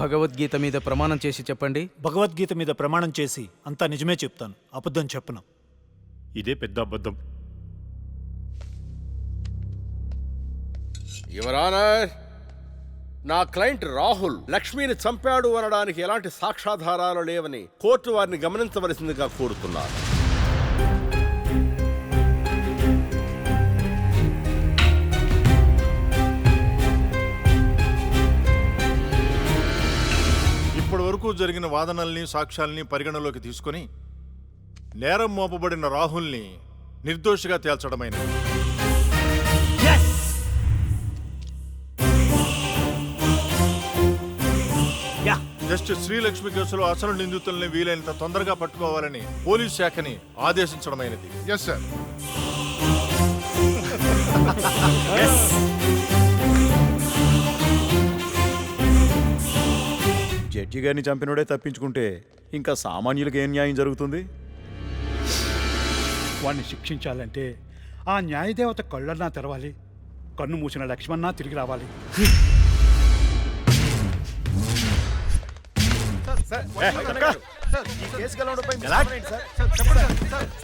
భగవద్గీత మీద ప్రమాణం చేసి చెప్పండి. భగవద్గీత మీద ప్రమాణం చేసి అంతా నిజమే చెప్తాను, అబద్ధం చెప్పను. ఇదే పెద్ద అబద్ధం. యువర్ ఆనర్, నా క్లయింట్ రాహుల్ లక్ష్మిని చంపాడు అనడానికి ఎలాంటి సాక్ష్యాధారాలు లేవని కోర్టు వారిని గమనించవలసిందిగా కోరుతున్నారు. ఇప్పటి వరకు జరిగిన వాదనల్ని సాక్ష్యాల్ని పరిగణలోకి తీసుకుని నేరం మోపబడిన రాహుల్ని నిర్దోషిగా తేల్చడమైనది. జస్టిస్ శ్రీలక్ష్మి కేసులో అసలు నిందితుల్ని వీలైనంత తొందరగా పట్టుకోవాలని పోలీస్ శాఖని ఆదేశించడమైనది. Yes sir. జడ్జి గారిని చంపినోడే తప్పించుకుంటే ఇంకా సామాన్యులకు ఏం న్యాయం జరుగుతుంది? వాణ్ణి శిక్షించాలంటే ఆ న్యాయదేవత కళ్ళన్నా తెరవాలి, కన్ను మూసిన లక్ష్మణ తిరిగి రావాలి.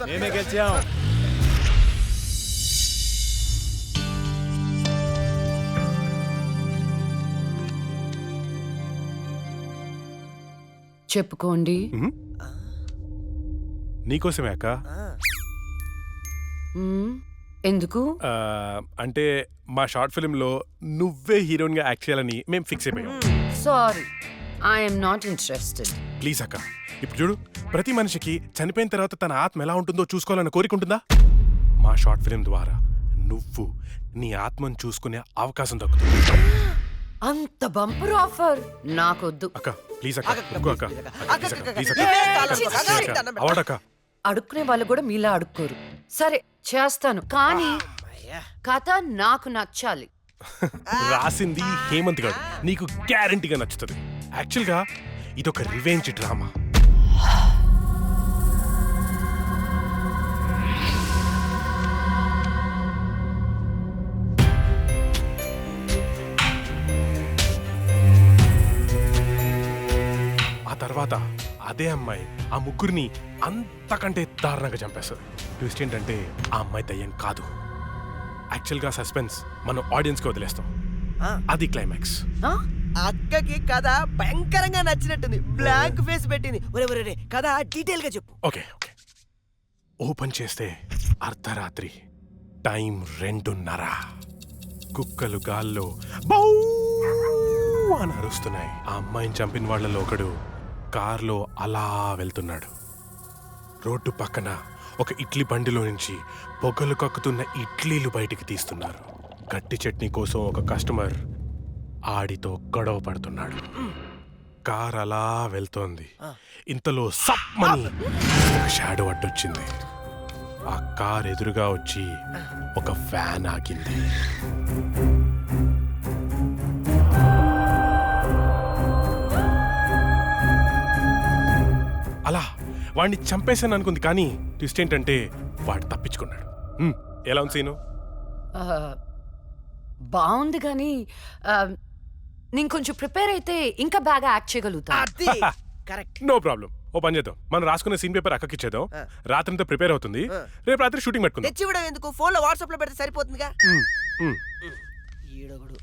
మేమే గెలిచాం. చెప్పుకోండి. నీకోసమే అక్క. ఎందుకు? అంటే మా షార్ట్ ఫిల్మ్లో నువ్వే హీరోయిన్గా యాక్ట్ చేయాలని మేము ఫిక్స్ అయిపోయాం. Sorry, I'm not interested. Please అక్క, ఇప్పుడు చూడు, ప్రతి మనిషికి చనిపోయిన తర్వాత తన ఆత్మ ఎలా ఉంటుందో చూసుకోవాలని కోరిక ఉంటుందా? మా షార్ట్ ఫిల్మ్ ద్వారా నువ్వు నీ ఆత్మను చూసుకునే అవకాశం దక్కుతుంది. అంత బంపర్ ఆఫర్ నాకొద్దు. అక్క ప్లీజ్ అక్క, ఒక్క అక్క, ప్లీజ్ అక్క, అవార్డక్క. అడుక్కునే వాళ్ళు కూడా మీలా అడుక్కోరు. సరే చేస్తాను, కానీ కథ నాకు నచ్చాలి. రాసింది హేమంత్ గారు, నీకు గ్యారంటీగా నచ్చుతుంది. యాక్చువల్గా ఇదొక రివెంజ్ డ్రామా. ఆ తర్వాత అదే అమ్మాయి ఆ ముగ్గురిని అంతకంటే దారుణంగా చంపేస్తుంది. ట్విస్ట్ ఏంటంటే ఆ అమ్మాయి దయ్యం కాదు. యాక్చువల్గా సస్పెన్స్ మనం ఆడియన్స్కి వదిలేస్తాం, అది క్లైమాక్స్. అక్కకి కథ భయంకరంగా నచ్చినట్టుంది, బ్లాంక్ ఫేస్ పెట్టింది. ఒరే కథ డీటెయిల్ గా చెప్పు. ఓకే ఓకే, ఓపెన్ చేస్తే అర్ధరాత్రి, టైం 2:30. కుక్కలు గాల్లో బౌ అని అరుస్తున్నాయి. ఆ అమ్మాయిని చంపిన వాళ్ళలో ఒకడు కార్లో అలా వెళ్తున్నాడు. రోడ్డు పక్కన ఒక ఇడ్లీ బండిలో నుంచి పొగలు కక్కుతున్న ఇడ్లీలు బయటికి తీస్తున్నారు. గట్టి చట్నీ కోసం ఒక కస్టమర్ ఆడితో గొడవ పడుతున్నాడు. కార్ అలా వెళ్తోంది. ఇంతలో సమ్మని ఒక షాడో అడ్డొచ్చింది. ఆ కార్ ఎదురుగా వచ్చి ఒక ఫ్యాన్ ఆగింది. అలా వాడిని చంపేశాను అనుకుంది, కానీ ట్విస్ట్ ఏంటంటే వాడు తప్పించుకున్నాడు. ఎలా ఉంది సీను? బాగుంది, కానీ నేను కొంచెం ప్రిపేర్ అయితే ఇంకా బాగా యాక్ట్ చేయగలుగుతా. No problem. ఓ పని చేద్దాం, మనం రాసుకున్న సీన్ పేపర్ అక్కకి ఇచ్చేద్దాం. రాత్రంతా ప్రిపేర్ అవుతుంది, రేపు రాత్రి షూటింగ్ పెట్టుకుందాం. తెచ్చివ్వడం ఎందుకు, ఫోన్ లో వాట్సాప్ లో పెడితే సరిపోతుందిగా. ఈడొకడు.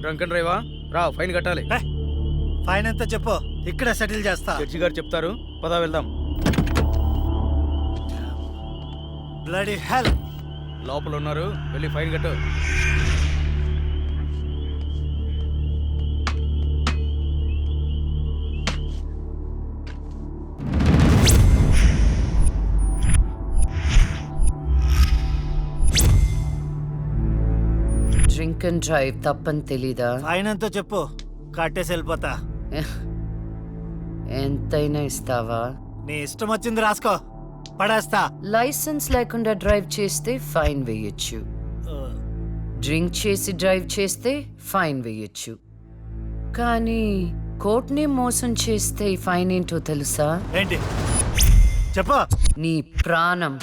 Drunk and డ్రైవా? రా, ఫైన్ కట్టాలి. ఫైన్ ఎంత చెప్పు, ఇక్కడ సెటిల్ చేస్తా. జడ్జి గారు చెప్తారు, పదా వెళ్దాం. బ్లడీ హెల్, లోపల ఉన్నారు, వెళ్ళి ఫైన్ కట్టు. డ్రింక్ అండ్ డ్రైవ్ తప్పని తెలీదా? ఫైన్ ఎంతో చెప్పు, కట్టేసి వెళ్ళిపోతా. ఎంతైనా ఇస్తావా? నీ ఇష్టం వచ్చింది రాసుకో, పడేస్తా. లైసెన్స్ లేకుండా డ్రైవ్ చేస్తే ఫైన్ వేయొచ్చు. డ్రింక్ చేసి డ్రైవ్ చేస్తే ఫైన్ వేయొచ్చు, కానీ కోర్టుని మోసం చేస్తే ఈ ఫైన్ ఏంటో తెలుసా? ఏంటి చెప్పా? నీ ప్రాణం.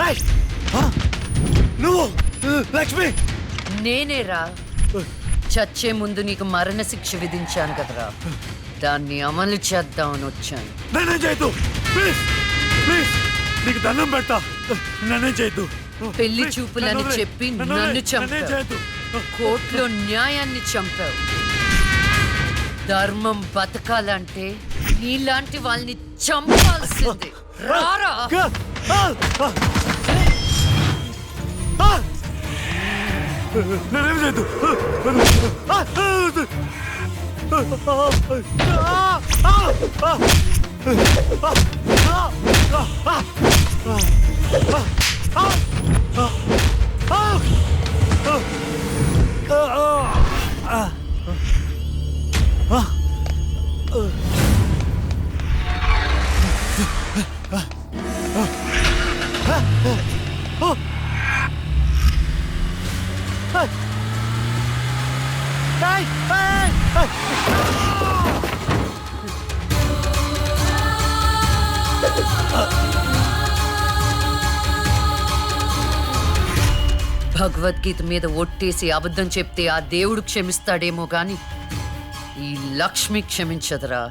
ఏయ్! ఆ! నువ్వు లక్ష్మి! నేనేరా చచ్చే ముందు నీకు మరణశిక్ష విధించాను కదరా, దాన్ని అమలు చేద్దామని వచ్చాను. నన్నేం చేయొద్దు ప్లీజ్ ప్లీజ్, నీకు దండం పెడతా, నన్నేం చేయొద్దు. పెళ్లి చూపులని చెప్పి నన్ను చంపావు, కోర్టులో న్యాయాన్ని చంపావు. ధర్మం బతకాలంటే నీలాంటి వాళ్ళని చంపాల్సిందే. రారా నన్నేం చేయొద్దు. భగవద్గీత మీద ఒట్టేసి అబద్ధం చెప్తే ఆ దేవుడు క్షమిస్తాడేమో గాని ఈ లక్ష్మి క్షమించదురా.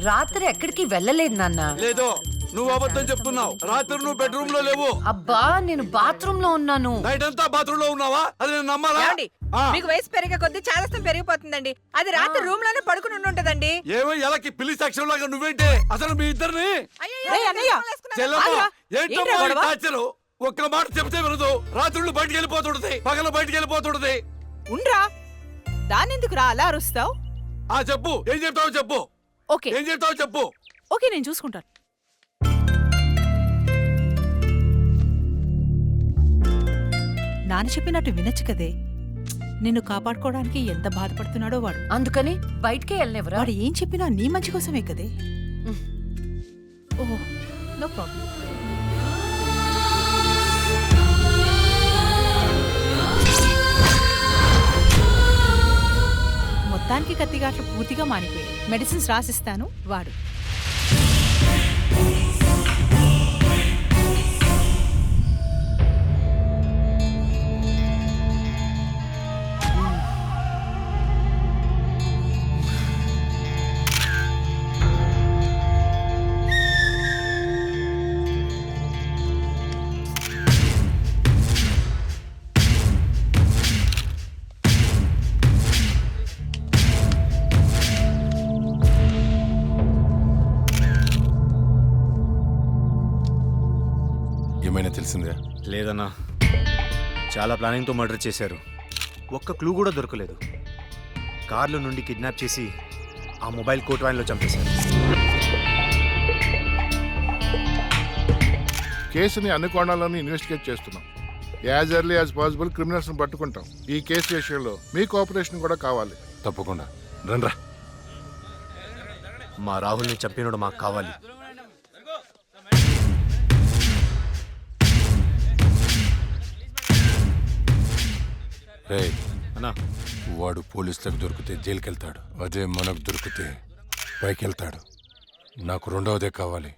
రాత్రి ఎక్కడికి వెళ్ళలేదు నాన్న. లేదు, నువ్వు అబద్ధం చెప్తున్నావు. రాత్రి నువ్వు బెడ్రూమ్ లో లేవు. అబ్బా, నేను బాత్రూమ్ లో ఉన్నాను. నైట్ అంతా బాత్రూమ్ లో ఉన్నావా? అది నేను నమ్మాలా? మీకు వయసు పెరిగే కొద్దీ చాదస్తం పెరిగిపోతుందండి. అది రాత్రి రూమ్ లోనే పడుకుని ఉంటదండి. ఏమో ఎలాకి పిల్లి సాక్ష్యం లాగా నువ్వేంటే అసలు మీ ఇద్దరిని ఒక్క మాట చెప్తే వినదు. రాత్రులు బయటికి వెళ్ళిపోతుంటది, పగల బయటికి వెళ్ళిపోతుంటది. ఉండ్రా, దానెందుకు రా అలా అరుస్తావు? చెప్పు, ఏం చెప్తావు చెప్పు. ఓకే, ఏం చెప్తావు చెప్పు. ఓకే, నేను చూసుకుంటాను. నాన్న చెప్పినట్టు వినొచ్చు కదే. నిన్ను కాపాడుకోవడానికి ఎంత బాధపడుతున్నాడో వాడు. అందుకని బయటికే వెళ్ళనివ్వరా? వాడు ఏం చెప్పినా నీ మంచి కోసమే కదే. ఓహో, నో ప్రాబ్లం. మొత్తానికి కత్తిగాట్లు పూర్తిగా మానిపోయాయి. మెడిసిన్స్ రాసిస్తాను, వాడు. ఏమైనా తెలిసిందా? లేదన్నా, చాలా ప్లానింగ్తో మర్డర్ చేశారు. ఒక్క క్లూ కూడా దొరకలేదు. కార్లో నుండి కిడ్నాప్ చేసి ఆ మొబైల్ కోట్ వ్యాన్లో చంపేశారు. కేసుని అన్ని కోణాల్లోనూ ఇన్వెస్టిగేట్ చేస్తున్నాం. యాజ్ ఎర్లీ యాజ్ పాసిబుల్ క్రిమినల్స్ని పట్టుకుంటాం. ఈ కేసు విషయంలో మీ కోఆపరేషన్ కూడా కావాలి. తప్పకుండా రండ్రా. మా రాహుల్ని చంపినోడు మాకు కావాలి. రేయ్ అన్నా, వాడు పోలీసులకు దొరికితే జైలుకి వెళ్తాడు. అదే మనకు దొరికితే పైకి వెళ్తాడు. నాకు రెండవదే కావాలి.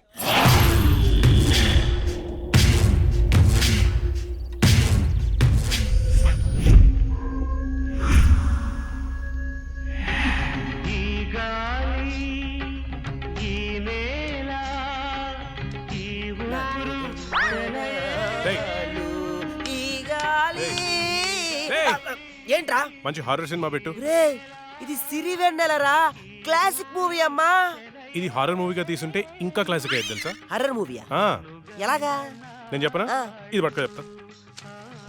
ఏంట్రా? మంచి హారర్ సినిమా పెట్టు. రే, ఇది సిరివెన్నెలరా, క్లాసిక్ మూవీ అమ్మా. ఇది హారర్ మూవీగా తీసుంటే ఇంకా క్లాసిక్ అయ్యేది తెలుసా? హర్రర్ మూవీయా? ఆ, ఎలాగా? నేను చెప్పనా? ఆ. ఇది పట్టుకో చెప్తా.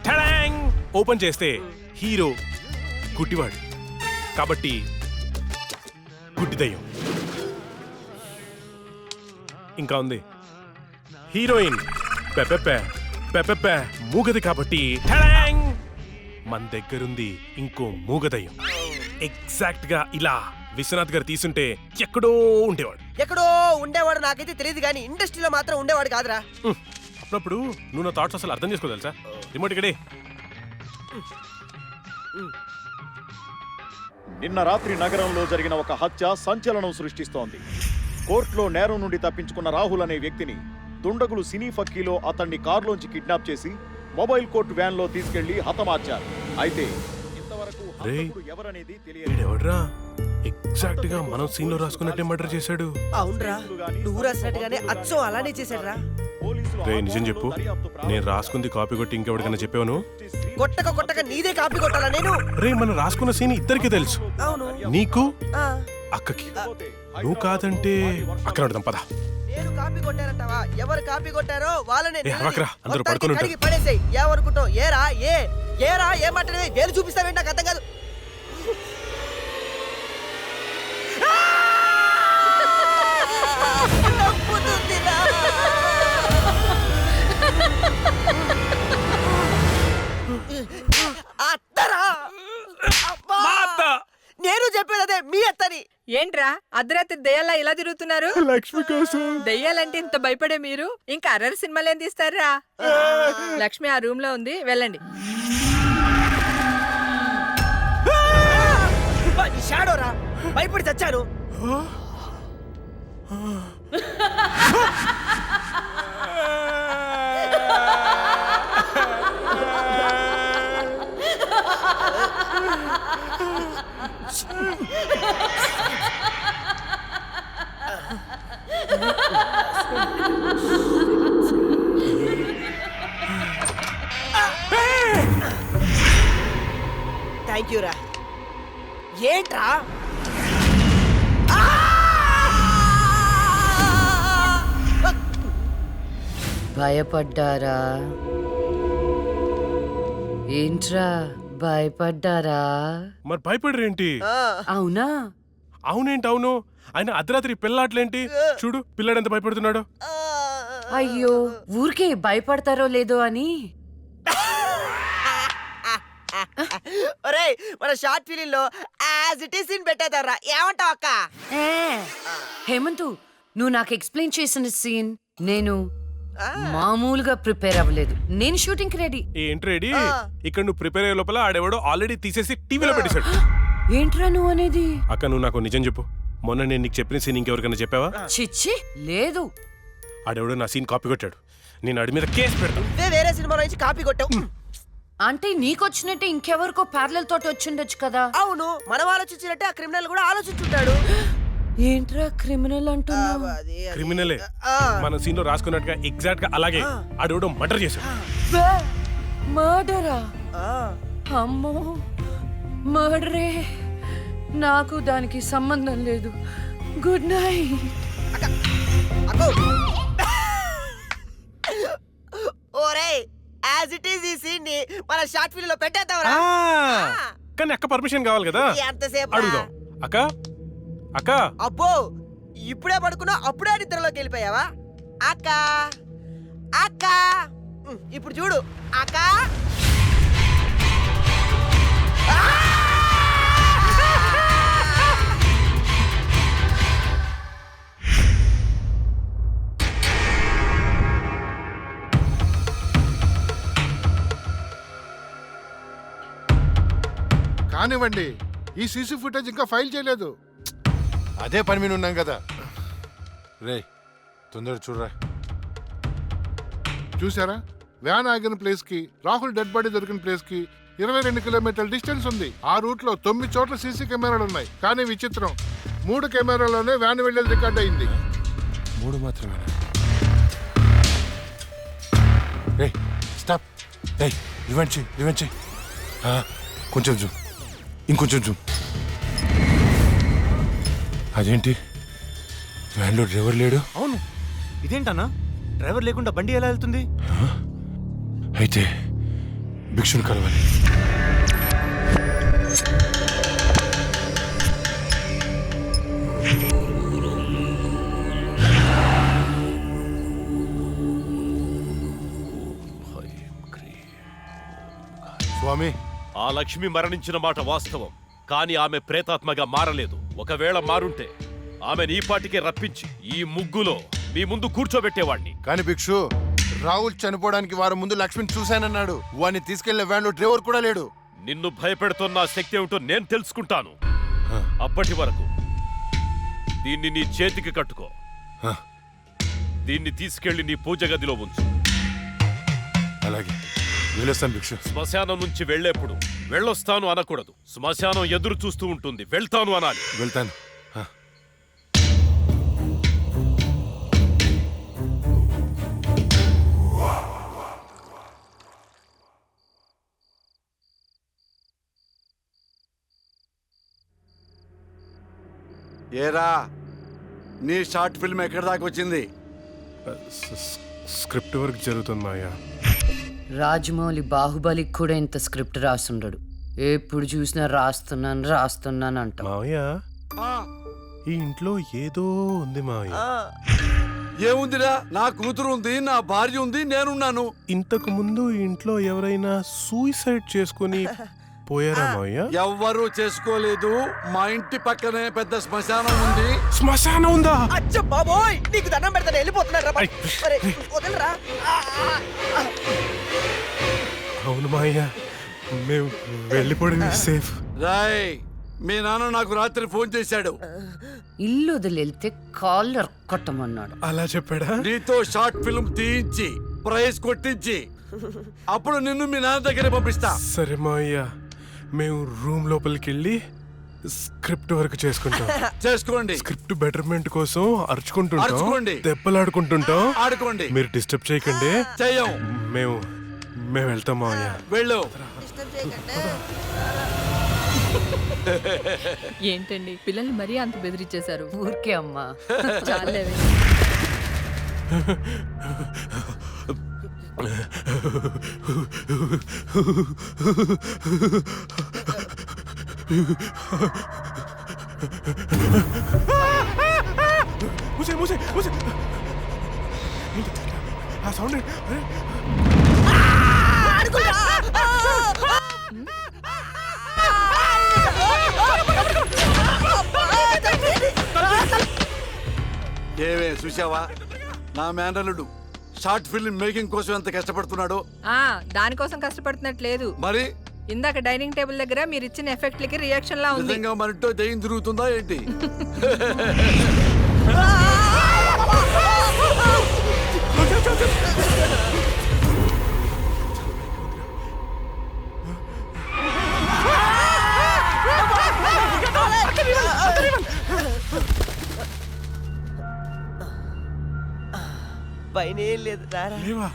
ఠడాంగ్! ఓపెన్ చేస్తే హీరో గుడ్డివాడు కాబట్టి గుడ్డి దయ్యం. ఇంకా ఉంది హీరోయిన్ పెపెపె మూగది కాబట్టి ఠడాంగ్! మన దగ్గరుంది ఇంకో మూగదయ్యం. ఎగ్జాక్ట్ గా ఇలా విశ్వనాథ్ గారు తీసుంటే ఎక్కడో ఉండేవాడు. ఎక్కడో ఉండేవాడు నాకైతే తెలియదు కానీ ఇండస్ట్రీలో మాత్రం ఉండేవాడు కాదురా. అప్పుడప్పుడు నువ్వు నా థాట్స్ అసలు అర్థం చేసుకో తెలుసా. రిమోట్ ఇక్కడే. నిన్న రాత్రి నగరంలో జరిగిన ఒక హత్య సంచలనం సృష్టిస్తోంది. కోర్టులో నేరం నుండి తప్పించుకున్న రాహుల్ అనే వ్యక్తిని దుండగులు సినీ ఫక్కీలో అతన్ని కారులోంచి కిడ్నాప్ చేసి మొబైల్ కోర్టు వ్యాన్ లో తీసుకెళ్లి హతమార్చారు. అయితే ఇంతవరకు హంతకుడు ఎవరనేది తెలియదు. ఎవడ్రా ఎగ్జాక్ట్ గా మనం సీన్ లో రాసుకున్నట్టే మర్డర్ చేశాడు. అవునరా, నువ్వు రాసినట్టుగానే అచ్చం అలానే చేశాడురా. రే నిజం చెప్పు, నేను రాసుకుంది కాపీ కొట్టి ఇంకెవరికైనా చెప్పాను? కొట్టక నీదే కాపీ కొట్టాలా నేను? రే మనం రాసుకున్న సీన్ ఇద్దరికి తెలుసు, అవును నీకు ఆ, అక్కకి. నువ్వు కాదంటే అక్కడ అడుగుదాం పద. నేను కాపీ కొట్టారంటావా? ఎవరు కాపీ కొట్టారో వాళ్ళనే ఏ, అరవకురా, అందరూ పడుకొని ఉంటారు. కడిగి పడేసేయ్. ఏమనుకుంటావు? ఏరా ఏమంటే వేలు చూపిస్తావేంటి? నాకు అర్థం కాదు. నవ్వుతుందిరా. అత్తరా? అబ్బా! నేను చెప్పేది అదే, మీ అత్తని. ఏంట్రా అర్ధరాత్రి దెయ్యాలా ఇలా తిరుగుతున్నారు? లక్ష్మి కోసం. దెయ్యాలంటే ఇంత భయపడే మీరు ఇంకా అర్రర్ సినిమాలు ఏం తీస్తారా? లక్ష్మి ఆ రూమ్ లో ఉంది, వెళ్ళండి. షాడోరా, భయపడి చచ్చాను. థ్యాంక్ యూ రా. ఏంట్రా? భయపడ్డారా? ఏంట్రా భయపడ్డారా? మరి భయపడరేంటి? అవునా? అవునేంటి అవును. ఆయన అర్ధరాత్రి పిల్లాట్లేంటి చూడు, పిల్లాడు ఎంత భయపడుతున్నాడు. అయ్యో, ఊరికే భయపడతారో లేదో అని. ఒరేయ్, మన షార్ట్ ఫిలిం లో యాజ్ ఇట్ ఈస్ సీన్ పెట్టేదారా, ఏమంటావు అక్క? హేమంతు, నువ్వు నాకు ఎక్స్ప్లెయిన్ చేసిన సీన్ నేను మామూలుగా ప్రిపేర్ అవ్వలేదు. నేను షూటింగ్ కి రెడీ. ఏంటి రెడీ? ఇక్కడ నువ్వు ప్రిపేర్ అయ్యే లోపల ఆడెవడో ఆల్రెడీ తీసేసి టీవీలో పెట్టేశాడు. ఏంట్రా నువ్వు అనేది? అక్క నువ్వు నాకు నిజం చెప్పు, మొన్న నేను నీకు చెప్పిన సీన్ ఇంకెవరికైనా చెప్పావా? చిచ్చి లేదు. ఆడెవడో నా సీన్ కాపీ కొట్టాడు. నేను ఆడి మీద కేసు పెడతాను. వేరే సినిమా నుంచి కాపీ కొట్టావు అంటే నీకొచ్చినట్టే ఇంకెవరికో ప్యారలల్ తోటి వచ్చిండొచ్చు కదా. అవును, మనం ఆలోచించినట్టే ఆ క్రిమినల్ కూడా ఆలోచించుంటాడు. ఏంట్రా క్రిమినల్ అంటున్నావు? క్రిమినలే మన సీన్ లో రాసుకున్నట్టుగా ఎగ్జాక్ట్ గా అలాగే ఆడెవడో మర్డర్ చేశాడు. మర్డరా? అమ్మో, మర్డరే. నాకు దానికి సంబంధం లేదు. Good night. ఓరేయ్, యాజ్ ఇట్ ఈస్ ఈ సీన్ ని మన షార్ట్ ఫిల్మ్ లో పెట్టేద్దాంరా. కానీ అక్క పర్మిషన్ కావాలి కదా, ఎంతసేపు అడుగుదాం. అక్క అక్క. అబ్బో, ఇప్పుడే పడుకున్నా అప్పుడే నిద్రలోకి వెళ్ళిపోయావా? అక్క అక్క, ఇప్పుడు చూడు అక్క. కానివ్వండి, ఈ సీసీ ఫుటేజ్ ఇంకా ఫైల్ చేయలేదు. అదే పని మీద ఉన్నాం కదా. రే తొందరగా చూడరా. చూసారా, వ్యాన్ ఆగిన ప్లేస్ కి రాహుల్ డెడ్ బాడీ దొరికిన ప్లేస్ కి 22 కిలోమీటర్ల డిస్టెన్స్ ఉంది. ఆ రూట్ లో 9 చోట్ల సీసీ కెమెరాలు ఉన్నాయి. కానీ విచిత్రం, 3 కెమెరాలోనే వ్యాన్ వెళ్ళేది రికార్డ్ అయింది. 3 మాత్రమే. రే స్టాప్. రే రివెంజ్ కొంచెం జూమ్, ఇంకొంచెం జూమ్. అదేంటి, వ్యాన్లో డ్రైవర్ లేడు? అవును, ఇదేంటన్నా డ్రైవర్ లేకుండా బండి ఎలా వెళ్తుంది? అయితే భిక్షుని కలవాలి. స్వామి, ఆ లక్ష్మి మరణించిన మాట వాస్తవం, కానీ ఆమె ప్రేతాత్మగా మారలేదు. ఒకవేళ మారుంటే ఆమె నీ పాటికే రప్పించి ఈ ముగ్గులో మీ ముందు కూర్చోబెట్టేవాణ్ణి. కానీ భిక్షు, రాహుల్ చనిపోవడానికి వారం ముందు లక్ష్మిని చూశానన్నాడు. వాడిని తీసుకెళ్లే వ్యాన్లో డ్రైవర్ కూడా లేడు. నిన్ను భయపెడుతున్న శక్తి ఏమిటో నేను తెలుసుకుంటాను. అప్పటి వరకు దీన్ని నీ చేతికి కట్టుకో. దీన్ని తీసుకెళ్లి నీ పూజ గదిలో ఉంచు. అలాగే వెళ్ళొస్తాను భిక్షు. శ్మశానం నుంచి వెళ్లేప్పుడు వెళ్ళొస్తాను అనకూడదు. శ్మశానం ఎదురు చూస్తూ ఉంటుంది, వెళ్తాను అనాలి. వెళ్తాను. ఏరా, నీ షార్ట్ ఫిల్మ్ ఎక్కడి దాకా వచ్చింది? స్క్రిప్ట్ వర్క్ జరుగుతుంది మాయా. రాజమౌళి బాహుబలికి కూడా ఇంత స్క్రిప్ట్ రాసుండడు. ఎప్పుడు చూసినా రాస్తున్నాను అంట. మావయ్య, ఈ ఇంట్లో ఏదో ఉంది మావయ్య. ఏముందిరా? నా కూతురు ఉంది, నా భార్య ఉంది, నేనున్నాను. ఇంతకు ముందు ఈ ఇంట్లో ఎవరైనా సూసైడ్ చేసుకుని పోయారా మావయ్య? ఎవ్వరూ చేసుకోలేదు. మా ఇంటి పక్కనే పెద్ద శ్మశానం ఉంది. శ్మశానం ఉందా? అచ్చ బాబోయ్, నీకు దండం పెడతాను, వెళ్ళిపోతున్నారా? వదలరా. అవును మావయ్య, మేము వెళ్ళిపోవడం సేఫ్. రాయ్, మీ నాన్న నాకు రాత్రి ఫోన్ చేశాడు. ఇల్లు వదిలేళ్తే కాళ్ళు కొట్టమన్నాడు. అలా చెప్పాడా? నీతో షార్ట్ ఫిల్మ్ తీయించి ప్రైజ్ కొట్టించి అప్పుడు నిన్ను మీ నాన్న దగ్గర పంపిస్తా. సరే మావయ్య, మేము రూమ్ లోపలికి వెళ్ళి స్క్రిప్ట్ వర్క్ చేసుకుంటాం. చేసుకోండి. స్క్రిప్ట్ బెటర్మెంట్ కోసం అరుచుకుంటుంటాం, అరుచుకోండి. దెబ్బలాడుకుంటుంటాం. ఆడుకోండి. మీరు డిస్టర్బ్ చేయకండి. చెయ్యం. మేము వెళ్తాం మావయ్య. వెళ్ళు. ఏంటండి పిల్లల్ని మరీ అంత బెదిరించేశారు? ఊరికే అమ్మా. చాలేవే. ఆ సౌండ్ ఏవే చూసావా, నా మేనల్లుడు షార్ట్ ఫిల్మ్ మేకింగ్ కోసం ఎంత కష్టపడుతున్నాడో. దానికోసం కష్టపడుతున్నట్లేదు. మరి ఇందాక డైనింగ్ టేబుల్ దగ్గర మీరు ఇచ్చిన ఎఫెక్ట్లకి రియాక్షన్ లా ఉంది. నిజంగా మనతో దయ్యం తిరుగుతుందా ఏంటి? పైన ఏం లేదు. లేవా?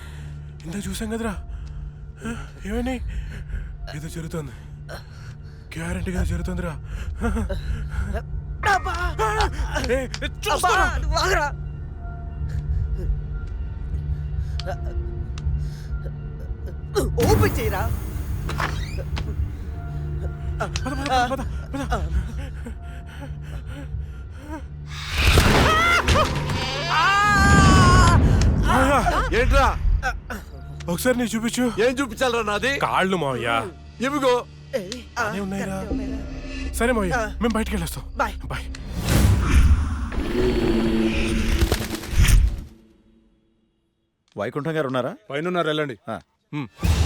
ఇంత చూసాం కదరా. ఏమని? ఏదో జరుగుతుంది, గ్యారంటీగా జరుగుతుందిరా. ఓపెన్ చేయరా. ఏంట్రా? ఒకసారి నీ చూపించు. ఏం చూపించాలరా? నాది కాళ్ళు మావయ్య. ఇవిగో ఉన్నాయిరా. సరే మావయ్య, మేము బయటికి వెళ్ళొస్తాం. Bye bye. వైకుంఠం గారు ఉన్నారా? పైన ఉన్నారు, వెళ్ళండి.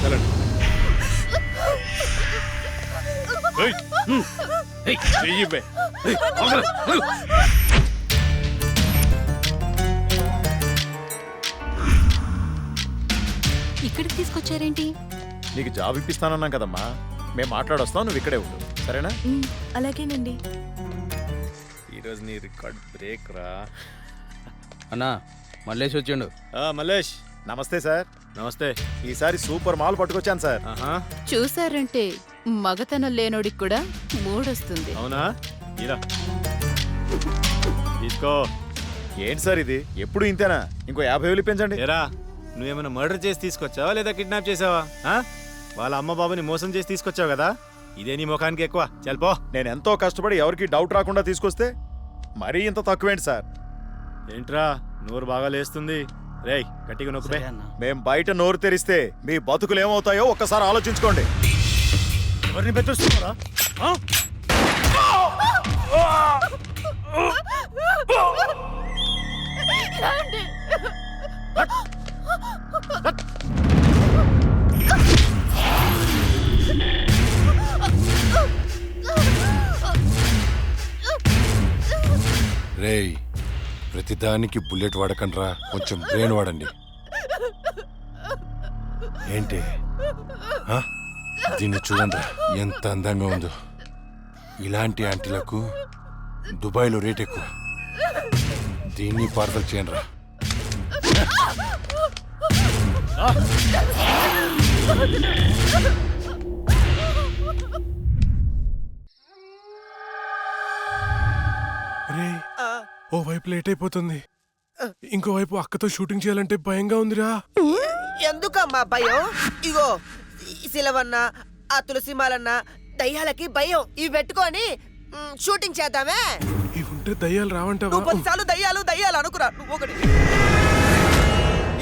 వెళ్ళండి. ఇక్కడికి తీసుకొచ్చారేంటి? నీకు జాబ్ ఇప్పిస్తానన్నాం కదమ్మా, మేము మాట్లాడొస్తాం, నువ్వు ఇక్కడే ఉండు, సరేనా? అలాగేనండి. ఈరోజు నీ రికార్డ్ బ్రేక్ రా. అన్నా, మల్లేష్ వచ్చిండు. మల్లేష్, నమస్తే సార్. నమస్తే. ఈసారి సూపర్ మాల్ పట్టుకొచ్చాను సార్. చూసారంటే మగతనం లేనోడికి కూడా మూడొస్తుంది. అవునా? ఇరా తీసుకో. ఏంటి సార్ ఇది, ఎప్పుడు ఇంతేనా? ఇంకో 50,000 పెంచండి. ఏరా, నువ్వేమైనా మర్డర్ చేసి తీసుకొచ్చావా లేదా కిడ్నాప్ చేసావా? వాళ్ళ అమ్మ బాబుని మోసం చేసి తీసుకొచ్చావు కదా, ఇదే నీ ముఖానికి ఎక్కువ. చల్పో. నేను ఎంతో కష్టపడి ఎవరికి డౌట్ రాకుండా తీసుకొస్తే మరీ ఇంత తక్కువేంటి సార్? ఏంట్రా నోరు బాగా లేస్తుంది? రేయ్, గట్టిగా నొక్కుపే. మేం బయట నోరు తెరిస్తే మీ బతుకులు ఏమవుతాయో ఒక్కసారి ఆలోచించుకోండి. ఎవరిని బెదిరిస్తున్నారా? రేయ్, ప్రతిదానికి బుల్లెట్ వాడకండ్రా, కొంచెం బ్రెయిన్ వాడండి. ఏంటి ఆ? దీన్ని చూడండి ఎంత అందంగా ఉందో. ఇలాంటి ఆంటీలకు దుబాయ్లో రేట్ ఎక్కువ. దీన్ని పార్సల్ చేయండి రా. రే, ఓ వైపు లేట్ అయిపోతుంది, ఇంకోవైపు అక్కతో షూటింగ్ చేయాలంటే భయంగా ఉందిరా. ఎందుకమ్మా భయం? ఇగో ఈ సిలవన్న, ఆ తులసిమాలన్న దయ్యాలకి భయం. ఇవి పెట్టుకొని షూటింగ్ చేద్దామే. ఇవి ఉంటే దయ్యాలు రావంటావా? నువ్వు 10 సార్లు దయ్యాలు దయ్యాలు అనుకురా. నువ్వు ఒకటి.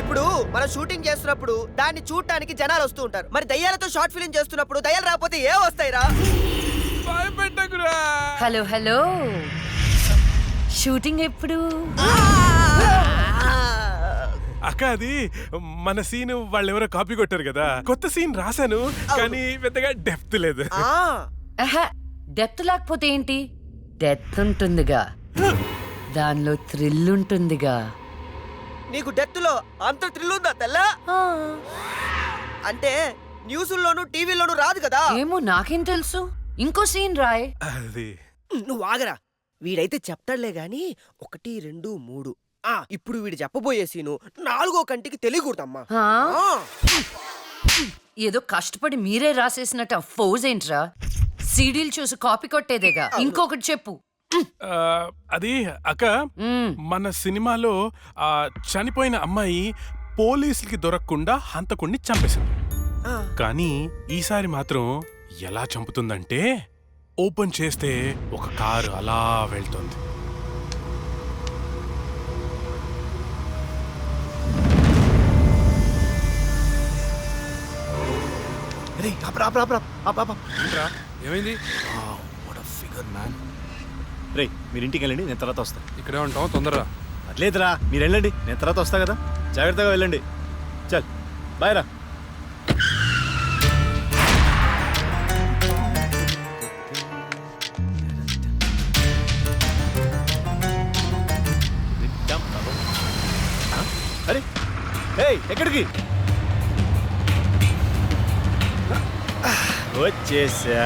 ఇప్పుడు మనం షూటింగ్ చేస్తున్నప్పుడు దాన్ని చూడటానికి జనాలు వస్తూ ఉంటారు. మరి దయ్యాలతో షార్ట్ ఫిల్మ్ చేస్తున్నప్పుడు దయ్యాలు రాకపోతే ఏ వస్తాయిరా? హలో హలో, షూటింగ్ ఎప్పుడు? అక్క, అది మన సీన్ వాళ్ళెవరో కాపీ కొట్టారు కదా, కొత్త సీన్ రాశాను కానీ పెద్దగా డెప్త్ లేదు. డెప్త్ లేకపోతే ఏంటి? డెత్ ఉంటుందిగా, దానిలో థ్రిల్ ఉంటుందిగా. నీకు డెత్ లో అంత థ్రిల్ ఉందా తెల్లా? అంటే న్యూస్లోను టీవీలోను రాదు కదా. ఏమో, నాకేం తెలుసు. ఇంకో సీన్ రాయ్. అది నువ్వు ఆగరా, వీడైతే చెప్తాడులే గాని 1, 2, 3. ఇప్పుడు వీడు చెప్పబోయే సీను 4వ కంటికి తెలియకూడదమ్మా. ఏదో కష్టపడి మీరే రాసేసినట్టు ఫోజ్ ఏంట్రా? సీడీలు చూసి కాపీ కొట్టేదేగా. ఇంకొకటి చెప్పు. అది అక్క, మన సినిమాలో చనిపోయిన అమ్మాయి పోలీసులకి దొరకకుండా హంతకుణ్ణి చంపేసింది. కానీ ఈసారి మాత్రం ఎలా చంపుతుందంటే, ఓపెన్ చేస్తే ఒక కారు అలా వెళ్తుంది. ఏమైంది? రే, మీరు ఇంటికి వెళ్ళండి, నేను తర్వాత వస్తా. ఇక్కడే ఉంటాం, తొందరరా. అట్లేదురా, మీరు వెళ్ళండి, నేను తర్వాత వస్తా కదా. జాగ్రత్తగా వెళ్ళండి. చల్, బాయ్ రా. అరే, ఎక్కడికి వచ్చేసా?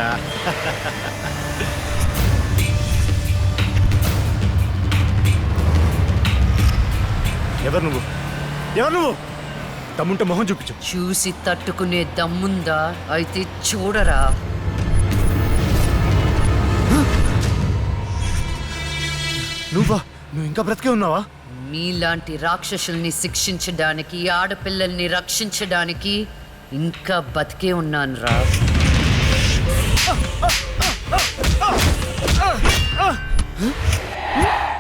ఎవరు నువ్వు? ఎవరు నువ్వు? దమ్ముంటే మొహం చూపించు. చూసి తట్టుకునే దమ్ముందా? అయితే చూడరా. నువ్వు ఇంకా బ్రతికే ఉన్నావా? మీలాంటి రాక్షసుల్ని శిక్షించడానికి, ఆడపిల్లల్ని రక్షించడానికి ఇంకా బతికే ఉన్నాను రా.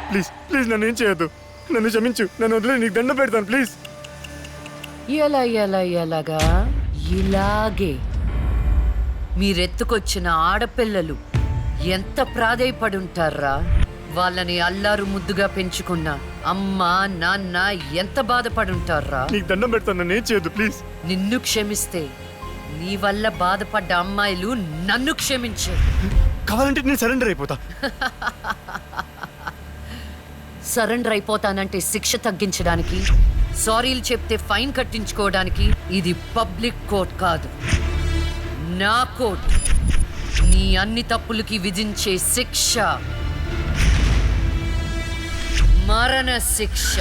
ప్లీజ్ ప్లీజ్, నన్ను ఏం చేయొద్దు, నన్ను క్షమించు, నన్ను వదిలే, నీకు దండం పెడతాను ప్లీజ్. ఎలాగా? ఇలాగే మీరెత్తుకొచ్చిన ఆడపిల్లలు ఎంత ప్రాధేయపడుంటారా? వాళ్ళని అల్లారు ముద్దుగా పెంచుకున్న అమ్మ నాన్న ఎంత బాధపడుంటారా? నీకు దండం పెడతాను, నన్ను ఏం చేయొద్దు ప్లీజ్. నిన్ను క్షమిస్తే నీ వల్ల బాధపడ్డ అమ్మాయిలు నన్ను క్షమించు. కావాలంటే నేను సరెండర్ అయిపోతా. సరెండర్ అయిపోతానంటే శిక్ష తగ్గించడానికి, సారీలు చెప్తే ఫైన్ కట్టించుకోవడానికి. ఇది పబ్లిక్ కోర్ట్ కాదు, నా కోర్ట్. నీ అన్ని తప్పులకి విధించే శిక్ష మరణ శిక్ష.